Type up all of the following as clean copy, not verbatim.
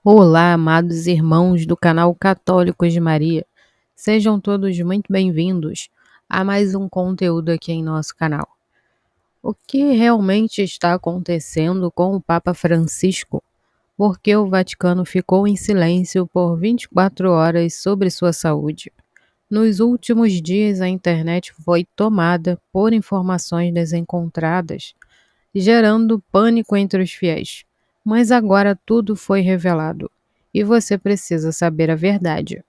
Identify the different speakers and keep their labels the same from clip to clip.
Speaker 1: Olá, amados irmãos do canal Católicos de Maria. Sejam todos muito bem-vindos a mais um conteúdo aqui em nosso canal. O que realmente está acontecendo com o Papa Francisco? Por que o Vaticano ficou em silêncio por 24 horas sobre sua saúde? Nos últimos dias, a internet foi tomada por informações desencontradas, gerando pânico entre os fiéis. Mas agora tudo foi revelado e você precisa saber a verdade.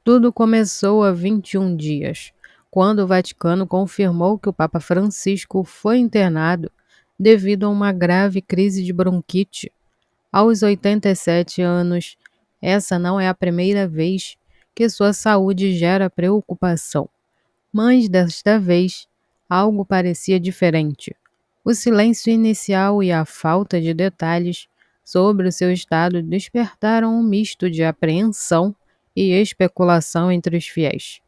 Speaker 1: Tudo começou há 21 dias, quando o Vaticano confirmou que o Papa Francisco foi internado devido a uma grave crise de bronquite. Aos 87 anos, essa não é a primeira vez que sua saúde gera preocupação. Mas desta vez, algo parecia diferente. O silêncio inicial e a falta de detalhes sobre o seu estado despertaram um misto de apreensão e especulação entre os fiéis.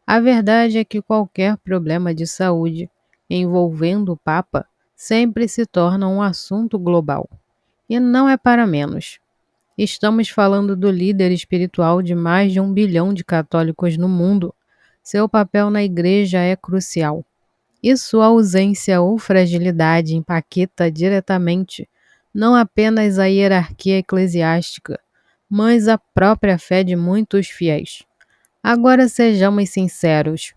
Speaker 1: A verdade é que qualquer problema de saúde envolvendo o Papa sempre se torna um assunto global. E não é para menos. Estamos falando do líder espiritual de mais de 1 bilhão de católicos no mundo. Seu papel na igreja é crucial, e sua ausência ou fragilidade impacta diretamente não apenas a hierarquia eclesiástica, mas a própria fé de muitos fiéis. Agora sejamos sinceros.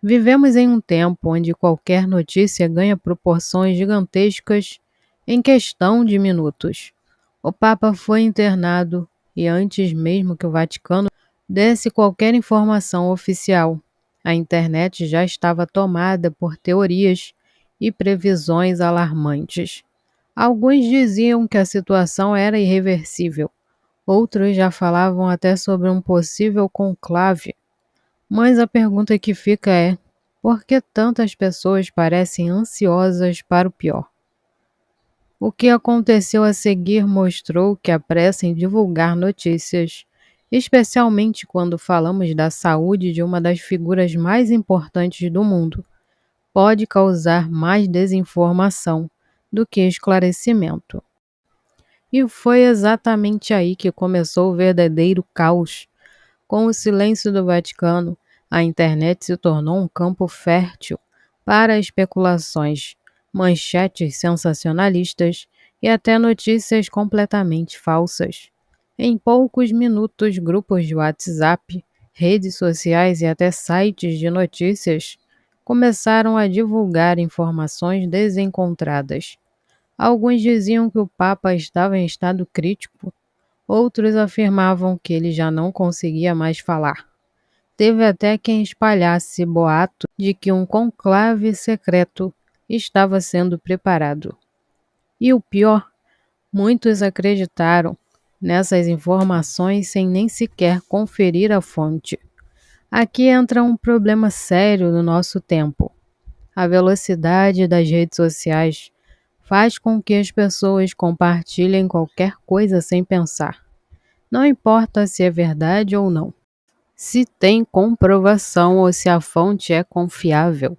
Speaker 1: Vivemos em um tempo onde qualquer notícia ganha proporções gigantescas em questão de minutos. O Papa foi internado e antes mesmo que o Vaticano desse qualquer informação oficial, a internet já estava tomada por teorias e previsões alarmantes. Alguns diziam que a situação era irreversível, outros já falavam até sobre um possível conclave. Mas a pergunta que fica é: por que tantas pessoas parecem ansiosas para o pior? O que aconteceu a seguir mostrou que a pressa em divulgar notícias, especialmente quando falamos da saúde de uma das figuras mais importantes do mundo, pode causar mais desinformação do que esclarecimento. E foi exatamente aí que começou o verdadeiro caos. Com o silêncio do Vaticano, a internet se tornou um campo fértil para especulações, manchetes sensacionalistas e até notícias completamente falsas. Em poucos minutos, grupos de WhatsApp, redes sociais e até sites de notícias começaram a divulgar informações desencontradas. Alguns diziam que o Papa estava em estado crítico, outros afirmavam que ele já não conseguia mais falar. Teve até quem espalhasse boato de que um conclave secreto estava sendo preparado. E o pior, muitos acreditaram nessas informações sem nem sequer conferir a fonte. Aqui entra um problema sério no nosso tempo. A velocidade das redes sociais faz com que as pessoas compartilhem qualquer coisa sem pensar. Não importa se é verdade ou não, se tem comprovação ou se a fonte é confiável.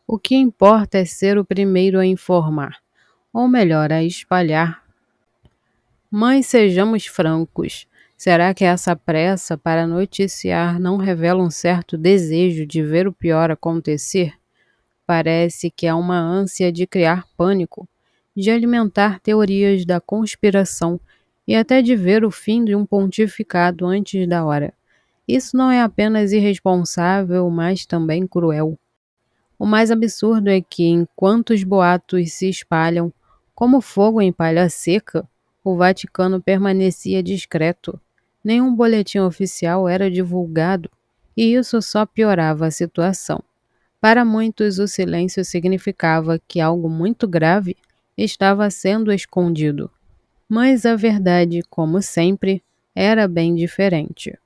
Speaker 1: O que importa é ser o primeiro a informar, ou melhor, a espalhar. Mas sejamos francos, será que essa pressa para noticiar não revela um certo desejo de ver o pior acontecer? Parece que há uma ânsia de criar pânico, de alimentar teorias da conspiração e até de ver o fim de um pontificado antes da hora. Isso não é apenas irresponsável, mas também cruel. O mais absurdo é que, enquanto os boatos se espalham como fogo em palha seca, o Vaticano permanecia discreto. Nenhum boletim oficial era divulgado, e isso só piorava a situação. Para muitos, o silêncio significava que algo muito grave estava sendo escondido. Mas a verdade, como sempre, era bem diferente.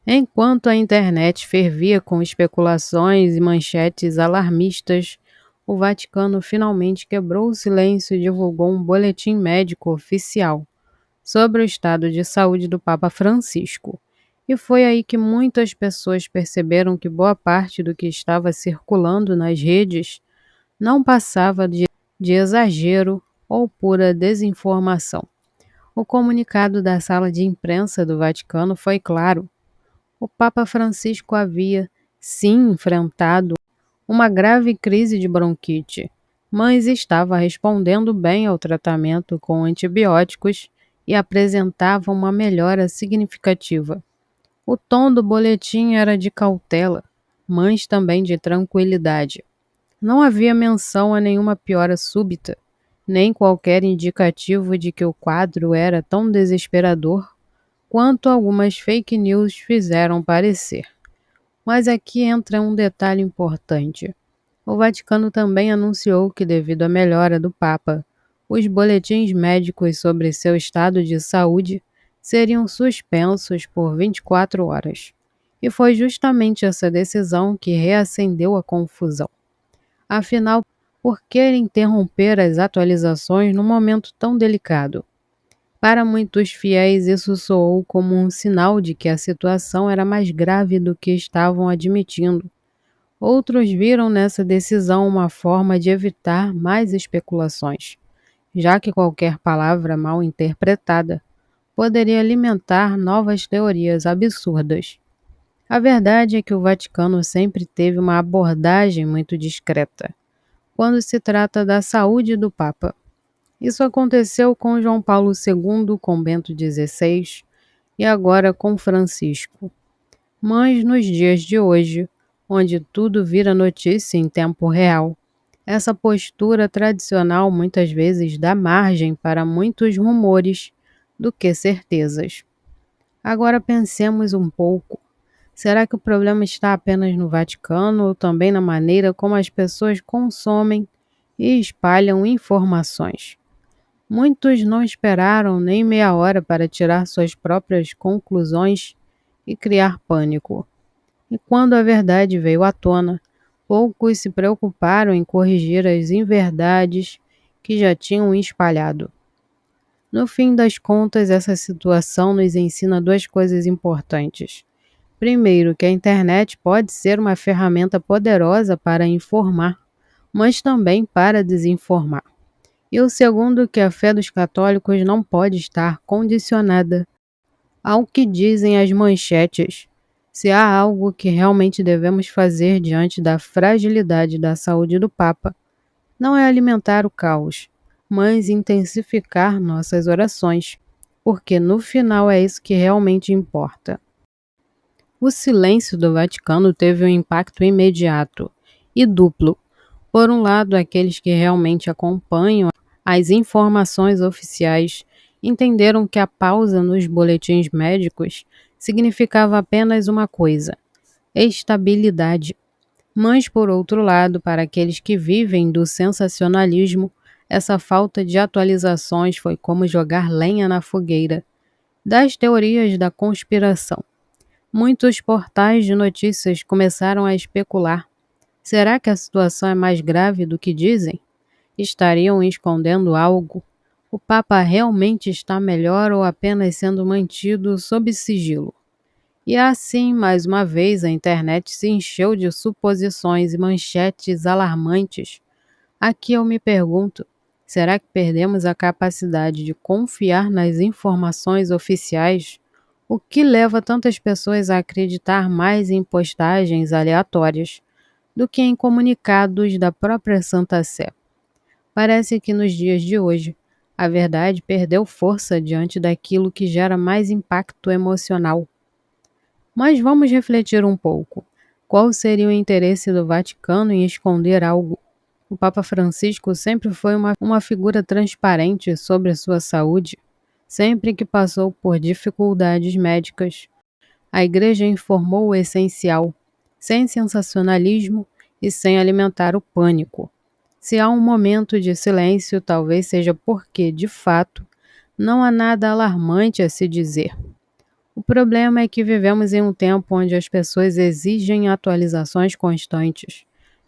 Speaker 1: Enquanto a internet fervia com especulações e manchetes alarmistas, o Vaticano finalmente quebrou o silêncio e divulgou um boletim médico oficial sobre o estado de saúde do Papa Francisco. E foi aí que muitas pessoas perceberam que boa parte do que estava circulando nas redes não passava de exagero ou pura desinformação. O comunicado da sala de imprensa do Vaticano foi claro: o Papa Francisco havia, sim, enfrentado uma grave crise de bronquite, mas estava respondendo bem ao tratamento com antibióticos e apresentava uma melhora significativa. O tom do boletim era de cautela, mas também de tranquilidade. Não havia menção a nenhuma piora súbita, nem qualquer indicativo de que o quadro era tão desesperador quanto algumas fake news fizeram parecer. Mas aqui entra um detalhe importante. O Vaticano também anunciou que, devido à melhora do Papa, os boletins médicos sobre seu estado de saúde seriam suspensos por 24 horas. E foi justamente essa decisão que reacendeu a confusão. Afinal, por que interromper as atualizações num momento tão delicado? Para muitos fiéis, isso soou como um sinal de que a situação era mais grave do que estavam admitindo. Outros viram nessa decisão uma forma de evitar mais especulações, já que qualquer palavra mal interpretada poderia alimentar novas teorias absurdas. A verdade é que o Vaticano sempre teve uma abordagem muito discreta quando se trata da saúde do Papa. Isso aconteceu com João Paulo II, com Bento XVI e agora com Francisco. Mas nos dias de hoje, onde tudo vira notícia em tempo real, essa postura tradicional muitas vezes dá margem para muitos rumores do que certezas. Agora pensemos um pouco. Será que o problema está apenas no Vaticano ou também na maneira como as pessoas consomem e espalham informações? Muitos não esperaram nem meia hora para tirar suas próprias conclusões e criar pânico. E quando a verdade veio à tona, poucos se preocuparam em corrigir as inverdades que já tinham espalhado. No fim das contas, essa situação nos ensina duas coisas importantes. Primeiro, que a internet pode ser uma ferramenta poderosa para informar, mas também para desinformar. E o segundo, que a fé dos católicos não pode estar condicionada ao que dizem as manchetes. Se há algo que realmente devemos fazer diante da fragilidade da saúde do Papa, não é alimentar o caos, mas intensificar nossas orações, porque no final é isso que realmente importa. O silêncio do Vaticano teve um impacto imediato e duplo. Por um lado, aqueles que realmente acompanham as informações oficiais entenderam que a pausa nos boletins médicos significava apenas uma coisa: estabilidade. Mas, por outro lado, para aqueles que vivem do sensacionalismo, essa falta de atualizações foi como jogar lenha na fogueira das teorias da conspiração. Muitos portais de notícias começaram a especular: será que a situação é mais grave do que dizem? Estariam escondendo algo? O Papa realmente está melhor ou apenas sendo mantido sob sigilo? E assim, mais uma vez, a internet se encheu de suposições e manchetes alarmantes. Aqui eu me pergunto: será que perdemos a capacidade de confiar nas informações oficiais? O que leva tantas pessoas a acreditar mais em postagens aleatórias do que em comunicados da própria Santa Sé? Parece que nos dias de hoje, a verdade perdeu força diante daquilo que gera mais impacto emocional. Mas vamos refletir um pouco. Qual seria o interesse do Vaticano em esconder algo? O Papa Francisco sempre foi uma figura transparente sobre a sua saúde. Sempre que passou por dificuldades médicas, a Igreja informou o essencial, sem sensacionalismo e sem alimentar o pânico. Se há um momento de silêncio, talvez seja porque, de fato, não há nada alarmante a se dizer. O problema é que vivemos em um tempo onde as pessoas exigem atualizações constantes,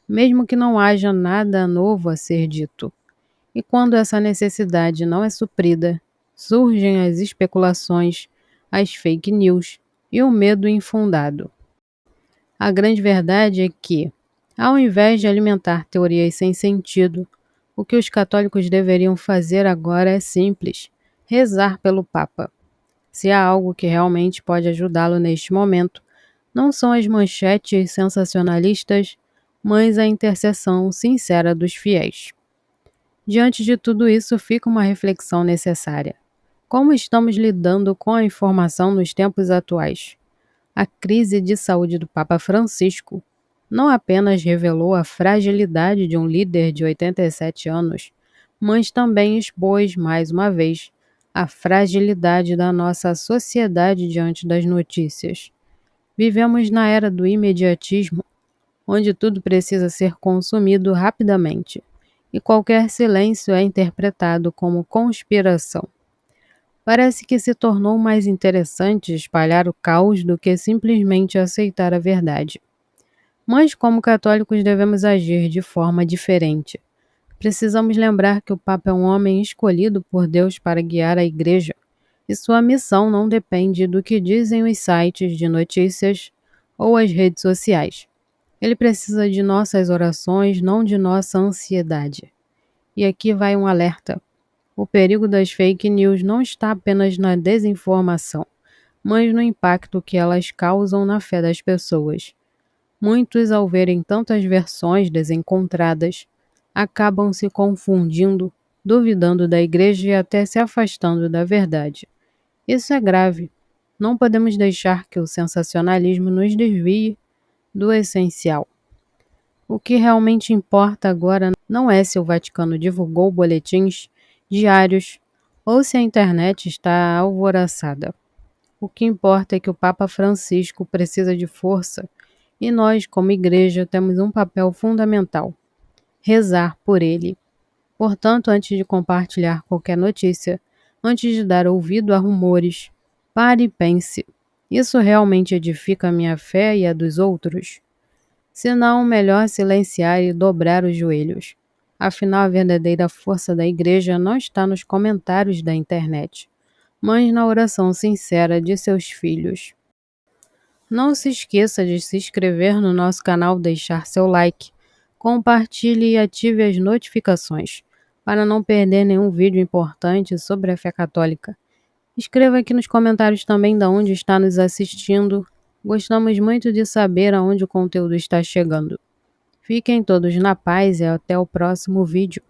Speaker 1: mesmo que não haja nada novo a ser dito. E quando essa necessidade não é suprida, surgem as especulações, as fake news e o medo infundado. A grande verdade é que, ao invés de alimentar teorias sem sentido, o que os católicos deveriam fazer agora é simples: Rezar pelo Papa. Se há algo que realmente pode ajudá-lo neste momento, não são as manchetes sensacionalistas, mas a intercessão sincera dos fiéis. Diante de tudo isso, fica uma reflexão necessária. Como estamos lidando com a informação nos tempos atuais? A crise de saúde do Papa Francisco não apenas revelou a fragilidade de um líder de 87 anos, mas também expôs, mais uma vez, a fragilidade da nossa sociedade diante das notícias. Vivemos na era do imediatismo, onde tudo precisa ser consumido rapidamente, e qualquer silêncio é interpretado como conspiração. Parece que se tornou mais interessante espalhar o caos do que simplesmente aceitar a verdade. Mas, como católicos, devemos agir de forma diferente. Precisamos lembrar que o Papa é um homem escolhido por Deus para guiar a Igreja, e sua missão não depende do que dizem os sites de notícias ou as redes sociais. Ele precisa de nossas orações, não de nossa ansiedade. E aqui vai um alerta. O perigo das fake news não está apenas na desinformação, mas no impacto que elas causam na fé das pessoas. Muitos, ao verem tantas versões desencontradas, acabam se confundindo, duvidando da igreja e até se afastando da verdade. Isso é grave. Não podemos deixar que o sensacionalismo nos desvie do essencial. O que realmente importa agora não é se o Vaticano divulgou boletins diários ou se a internet está alvoroçada. O que importa é que o Papa Francisco precisa de força e nós, como igreja, temos um papel fundamental: rezar por ele. Portanto, antes de compartilhar qualquer notícia, antes de dar ouvido a rumores, pare e pense: isso realmente edifica a minha fé e a dos outros? Se não, melhor silenciar e dobrar os joelhos. Afinal, a verdadeira força da igreja não está nos comentários da internet, mas na oração sincera de seus filhos. Não se esqueça de se inscrever no nosso canal, deixar seu like, compartilhe e ative as notificações, para não perder nenhum vídeo importante sobre a fé católica. Escreva aqui nos comentários também de onde está nos assistindo. Gostamos muito de saber aonde o conteúdo está chegando. Fiquem todos na paz e até o próximo vídeo.